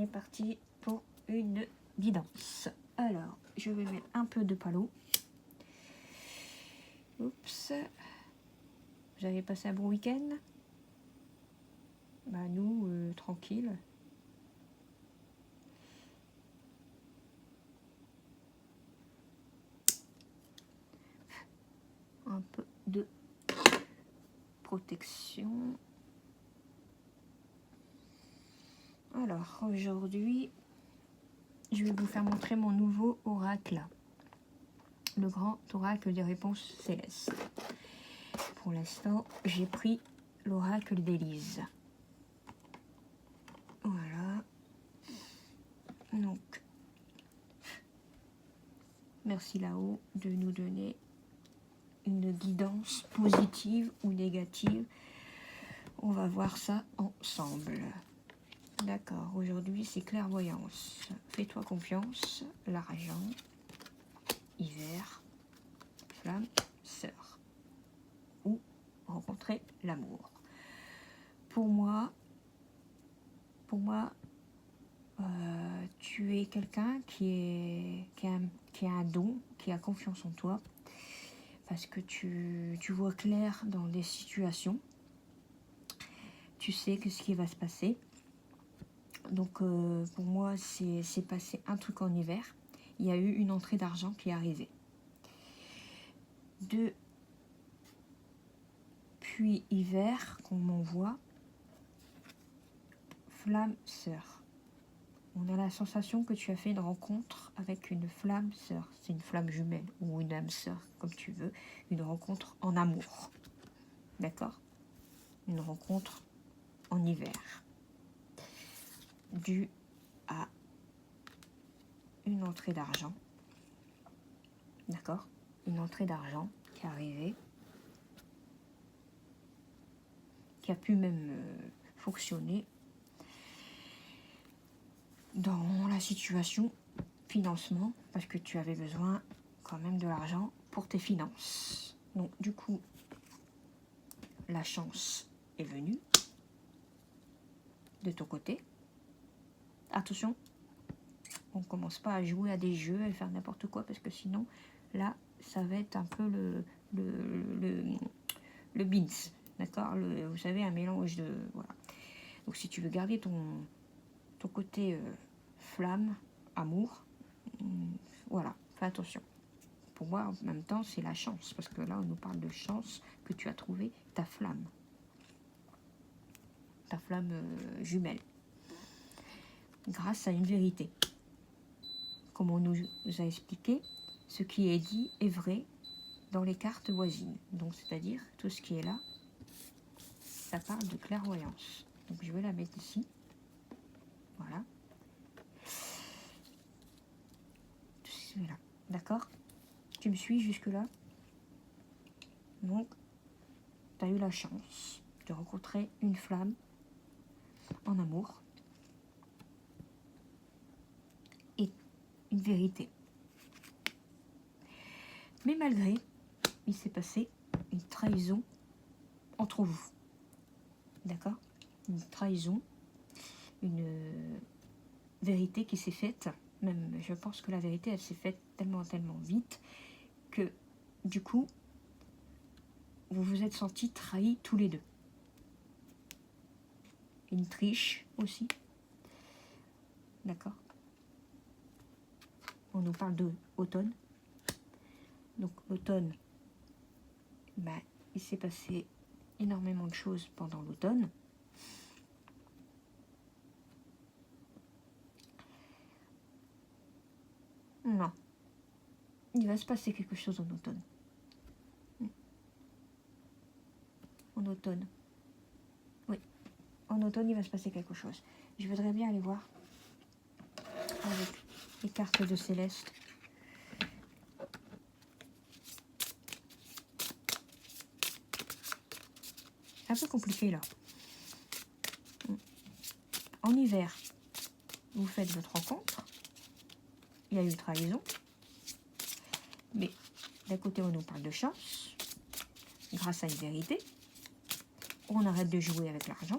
est parti pour une guidance. Alors, je vais mettre un peu de palo. Oups. Vous avez passé un bon week-end? Bah nous, tranquille. Un peu de protection. Alors, aujourd'hui, je vais vous faire montrer mon nouveau oracle. Le grand oracle des réponses célestes. Pour l'instant, j'ai pris l'oracle d'Élise. Voilà. Donc, merci là-haut de nous donner une guidance positive ou négative. On va voir ça ensemble. D'accord, aujourd'hui c'est clairvoyance. Fais-toi confiance, l'argent, hiver, flamme, sœur. Ou rencontrer l'amour. Pour moi, tu es quelqu'un qui a un don, qui a confiance en toi. Parce que tu vois clair dans des situations. Tu sais que ce qui va se passer. Donc pour moi, c'est passé un truc en hiver. Il y a eu une entrée d'argent qui est arrivée. Puis hiver, qu'on m'envoie, flamme sœur. On a la sensation que tu as fait une rencontre avec une flamme sœur. C'est une flamme jumelle ou une âme sœur, comme tu veux. Une rencontre en amour. D'accord? Une rencontre en hiver. Due à une entrée d'argent. D'accord? Une entrée d'argent qui est arrivée. Qui a pu même fonctionner dans la situation financement, parce que tu avais besoin quand même de l'argent pour tes finances. Donc du coup, la chance est venue de ton côté. Attention, on ne commence pas à jouer à des jeux, à faire n'importe quoi, parce que sinon, là, ça va être un peu le beans, d'accord? Vous savez, un mélange de... Voilà. Donc si tu veux garder ton côté flamme, amour, voilà, fais attention. Pour moi, en même temps, c'est la chance, parce que là, on nous parle de chance que tu as trouvé ta flamme jumelle, grâce à une vérité. Comme on nous a expliqué, ce qui est dit est vrai dans les cartes voisines. Donc, c'est-à-dire, tout ce qui est là, ça parle de clairvoyance. Donc, je vais la mettre ici. Voilà. Là. D'accord? Tu me suis jusque-là? Donc, tu as eu la chance de rencontrer une flamme en amour et une vérité. Mais malgré, il s'est passé une trahison entre vous. D'accord? Une trahison, une vérité qui s'est faite. Même, je pense que la vérité, elle s'est faite tellement vite que, du coup, vous vous êtes sentis trahis tous les deux. Une triche aussi. D'accord? On nous parle d'automne. Donc, l'automne, bah, il s'est passé énormément de choses pendant l'automne. Non. Il va se passer quelque chose en automne. En automne. Oui. En automne, il va se passer quelque chose. Je voudrais bien aller voir avec les cartes de Céleste. C'est un peu compliqué là. En hiver, vous faites votre rencontre. Il y a eu trahison. Mais d'un côté, on nous parle de chance. Grâce à une vérité. On arrête de jouer avec l'argent.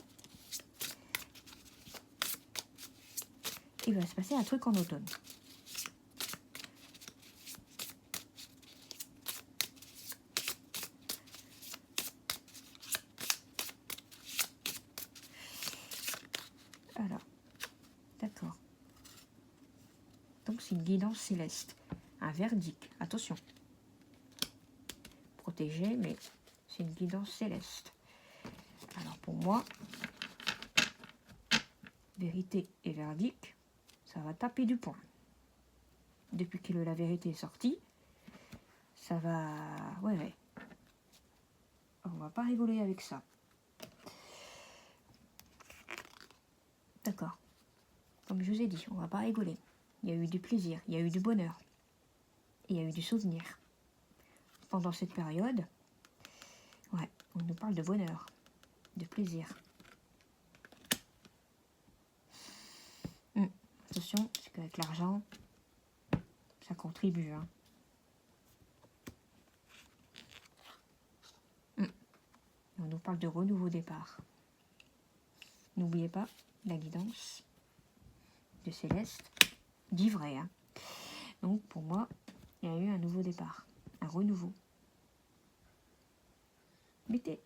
il va se passer un truc en automne. Alors, d'accord. Donc c'est une guidance céleste. Un verdict. Attention. Protégé, mais c'est une guidance céleste. Alors pour moi, vérité et verdict, ça va taper du poing. Depuis que la vérité est sortie, ça va... Ouais. On va pas rigoler avec ça. D'accord. Comme je vous ai dit, on va pas rigoler. Il y a eu du plaisir, il y a eu du bonheur. Il y a eu du souvenir. Pendant cette période, ouais, on nous parle de bonheur, de plaisir. Attention, parce qu'avec l'argent, ça contribue. Hein. On nous parle de renouveau départ. N'oubliez pas la guidance de Céleste dit vrai. Hein. Donc pour moi, il y a eu un nouveau départ, un renouveau. Mettez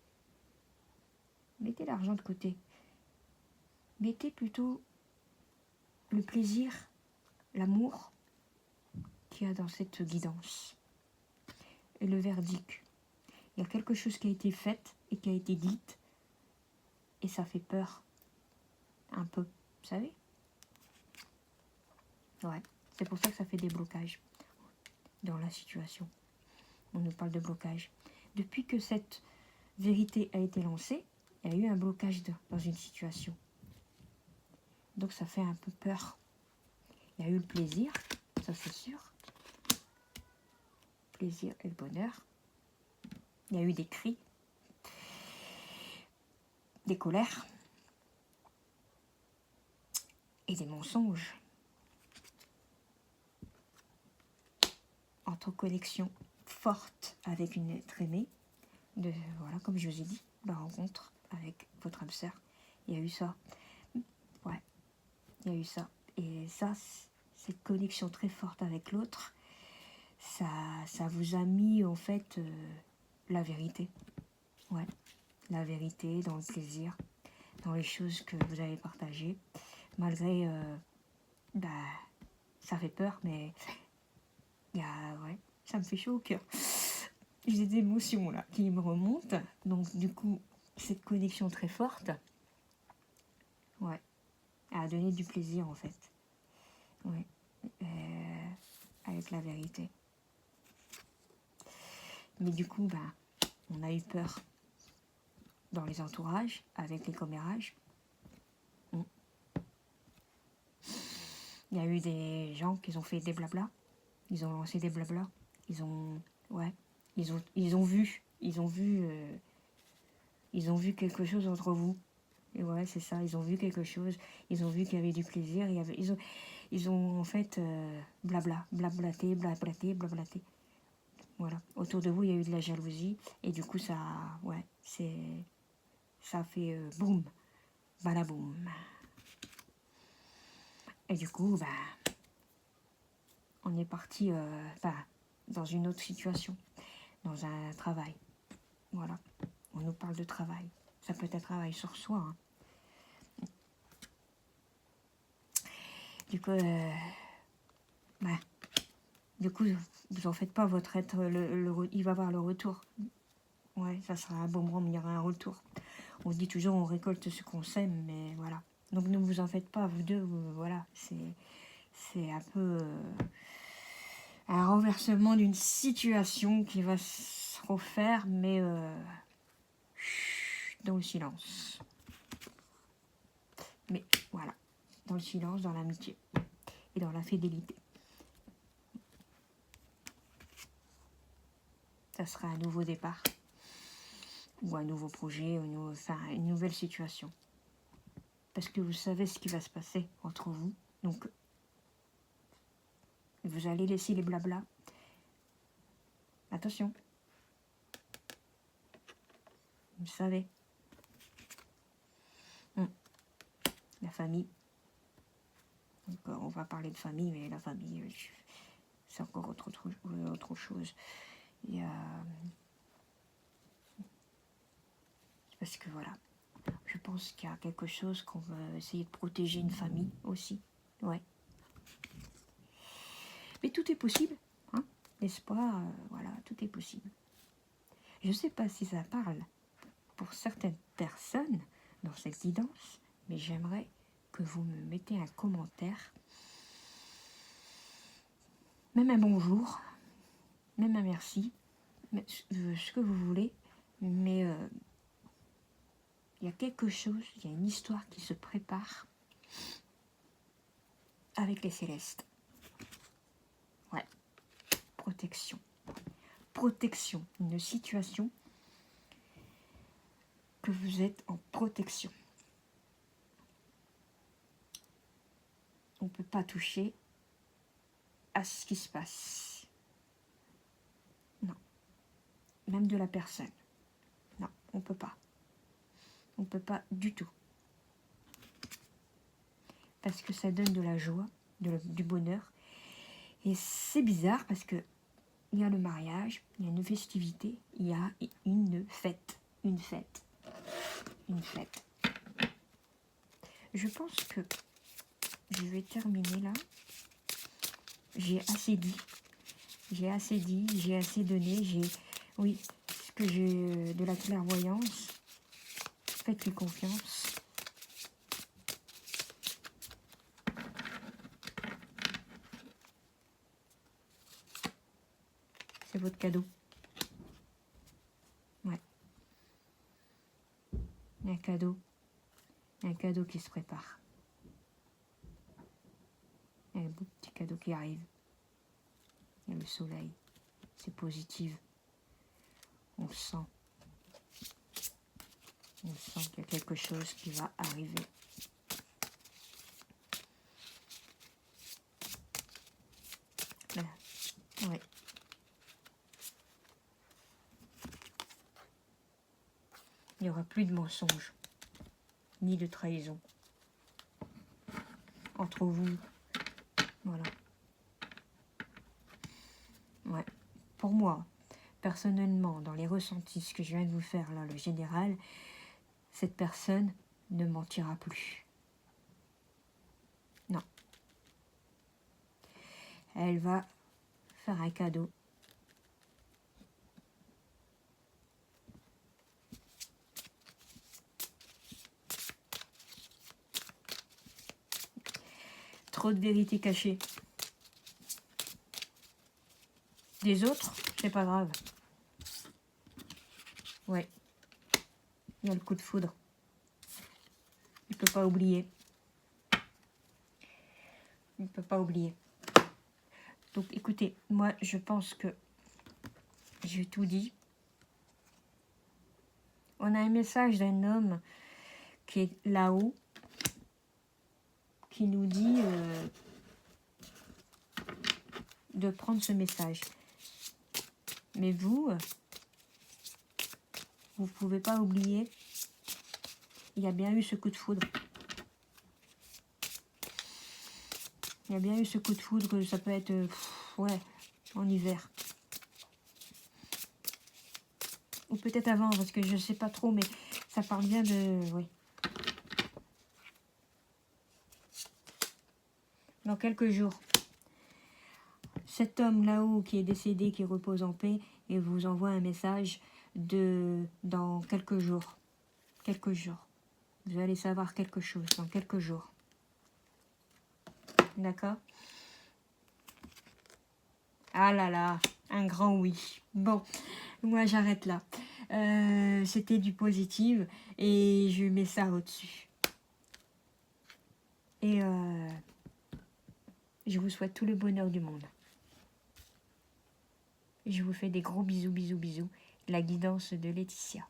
l'argent de côté. Mettez plutôt le plaisir, l'amour qu'il y a dans cette guidance. Et le verdict. Il y a quelque chose qui a été fait et qui a été dite. Et ça fait peur. Un peu, vous savez? Ouais, c'est pour ça que ça fait des blocages dans la situation. On nous parle de blocage. Depuis que cette vérité a été lancée, il y a eu un blocage dans une situation. Donc ça fait un peu peur. Il y a eu le plaisir, ça c'est sûr. Plaisir et le bonheur. Il y a eu des cris, des colères et des mensonges. Entre connexion forte avec une être aimée, voilà, comme je vous ai dit, la rencontre avec votre âme sœur, il y a eu ça. Ouais, il y a eu ça. Et ça, cette connexion très forte avec l'autre, ça vous a mis en fait la vérité. Ouais, la vérité dans le plaisir, dans les choses que vous avez partagées. Malgré, ça fait peur, mais ouais, ça me fait chaud au cœur. J'ai des émotions là qui me remontent. Donc du coup, cette connexion très forte, ouais, a donné du plaisir en fait. Ouais, avec la vérité. Mais du coup, on a eu peur dans les entourages, avec les commérages. Il y a eu des gens qui ont fait des blablas. Ils ont lancé des blablas. Ils ont vu quelque chose entre vous. Et ouais, c'est ça, ils ont vu quelque chose. Ils ont vu qu'il y avait du plaisir. Ils ont en fait blablaté. Voilà. Autour de vous, il y a eu de la jalousie. Et du coup, ça fait boum, balaboum. Et du coup, on est parti dans une autre situation, dans un travail. Voilà. On nous parle de travail. Ça peut être un travail sur soi. Hein. Du coup, vous en faites pas, votre être, il va avoir le retour. Ouais, ça sera un boomerang, il y aura un retour. On dit toujours, on récolte ce qu'on sème, mais voilà. Donc ne vous en faites pas, vous deux, voilà. C'est un peu un renversement d'une situation qui va se refaire, mais dans le silence. Mais voilà, dans le silence, dans l'amitié et dans la fidélité. Ça sera un nouveau départ ou un nouveau projet, une nouvelle situation. Parce que vous savez ce qui va se passer entre vous. Donc, vous allez laisser les blablas. Attention. Vous savez. La famille. Donc, on va parler de famille, mais la famille, c'est encore autre chose. Il y a... Parce que voilà, je pense qu'il y a quelque chose qu'on va essayer de protéger une famille aussi. Ouais. Mais tout est possible, hein, n'est-ce pas? Voilà, tout est possible. Je ne sais pas si ça parle pour certaines personnes dans cette guidance, mais j'aimerais que vous me mettez un commentaire, même un bonjour, même un merci, ce que vous voulez, mais il y a quelque chose, il y a une histoire qui se prépare avec les célestes. Ouais, protection. Protection, une situation que vous êtes en protection. On ne peut pas toucher à ce qui se passe. Non. Même de la personne. Non, on ne peut pas. On ne peut pas du tout. Parce que ça donne de la joie, du bonheur. Et c'est bizarre parce que il y a le mariage, il y a une festivité, il y a une fête. Une fête. Une fête. Je pense que je vais terminer là. J'ai assez dit. J'ai assez dit, j'ai assez donné. Oui, ce que j'ai de la clairvoyance. Faites-lui confiance. C'est votre cadeau. Ouais. Un cadeau. Un cadeau qui se prépare. Un beau petit cadeau qui arrive. Il y a le soleil. C'est positif. On sent. On sent qu'il y a quelque chose qui va arriver. Voilà. Ouais. Il n'y aura plus de mensonges, ni de trahison entre vous. Voilà. Ouais. Pour moi, personnellement, dans les ressentis, ce que je viens de vous faire là, le général, cette personne ne mentira plus. Non. Elle va faire un cadeau. Trop de vérité cachée. Des autres, c'est pas grave. Ouais. Il y a le coup de foudre. Il peut pas oublier. Il peut pas oublier. Donc écoutez, moi je pense que j'ai tout dit. On a un message d'un homme qui est là-haut, qui nous dit de prendre ce message. Mais vous ne pouvez pas oublier, il y a bien eu ce coup de foudre. Il y a bien eu ce coup de foudre, ça peut être, ouais, en hiver. Ou peut-être avant, parce que je ne sais pas trop, mais ça parle bien de... Oui. Dans quelques jours. Cet homme là-haut qui est décédé, qui repose en paix, et vous envoie un message dans quelques jours. Quelques jours. Vous allez savoir quelque chose dans quelques jours. D'accord? Ah là là, un grand oui. Bon, moi j'arrête là. C'était du positif et je mets ça au-dessus. Et je vous souhaite tout le bonheur du monde. Je vous fais des gros bisous, bisous, bisous. La guidance de Laetitia.